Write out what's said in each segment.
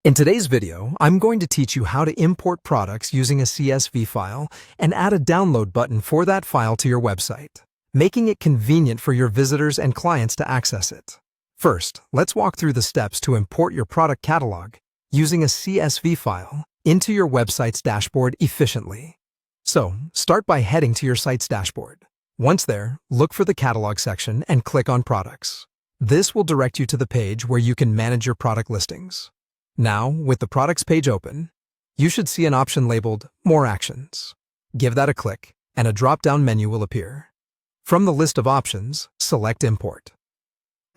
In today's video, I'm going to teach you how to import products using a CSV file and add a download button for that file to your website, making it convenient for your visitors and clients to access it. First, let's walk through the steps to import your product catalog using a CSV file into your website's dashboard efficiently. So, start by heading to your site's dashboard. Once there, look for the catalog section and click on Products. This will direct you to the page where you can manage your product listings. Now, with the Products page open, you should see an option labeled More Actions. Give that a click, and a drop-down menu will appear. From the list of options, select Import.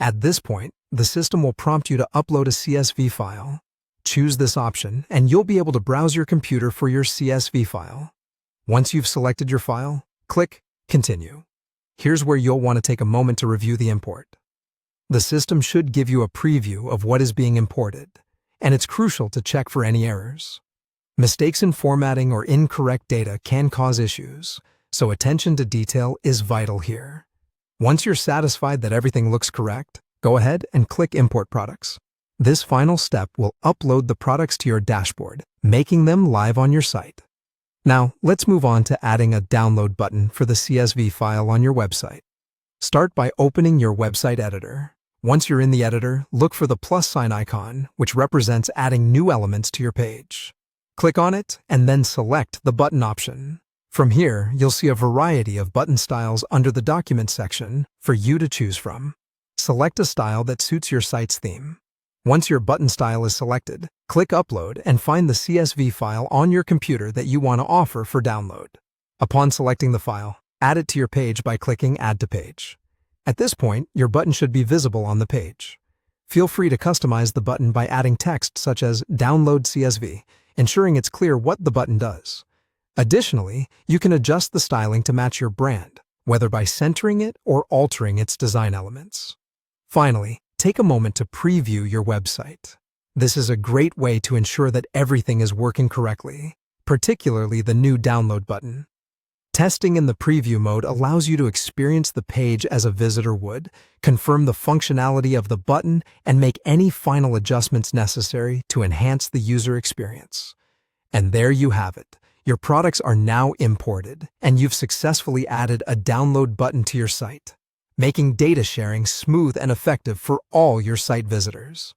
At this point, the system will prompt you to upload a CSV file. Choose this option, and you'll be able to browse your computer for your CSV file. Once you've selected your file, click Continue. Here's where you'll want to take a moment to review the import. The system should give you a preview of what is being imported, and it's crucial to check for any errors. Mistakes in formatting or incorrect data can cause issues, so attention to detail is vital here. Once you're satisfied that everything looks correct, go ahead and click Import Products. This final step will upload the products to your dashboard, making them live on your site. Now, let's move on to adding a download button for the CSV file on your website. Start by opening your website editor. Once you're in the editor, look for the plus sign icon, which represents adding new elements to your page. Click on it and then select the button option. From here, you'll see a variety of button styles under the Document section for you to choose from. Select a style that suits your site's theme. Once your button style is selected, click Upload and find the CSV file on your computer that you want to offer for download. Upon selecting the file, add it to your page by clicking Add to Page. At this point, your button should be visible on the page. Feel free to customize the button by adding text such as Download CSV, ensuring it's clear what the button does. Additionally, you can adjust the styling to match your brand, whether by centering it or altering its design elements. Finally, take a moment to preview your website. This is a great way to ensure that everything is working correctly, particularly the new download button. Testing in the preview mode allows you to experience the page as a visitor would, confirm the functionality of the button, and make any final adjustments necessary to enhance the user experience. And there you have it. Your products are now imported, and you've successfully added a download button to your site, making data sharing smooth and effective for all your site visitors.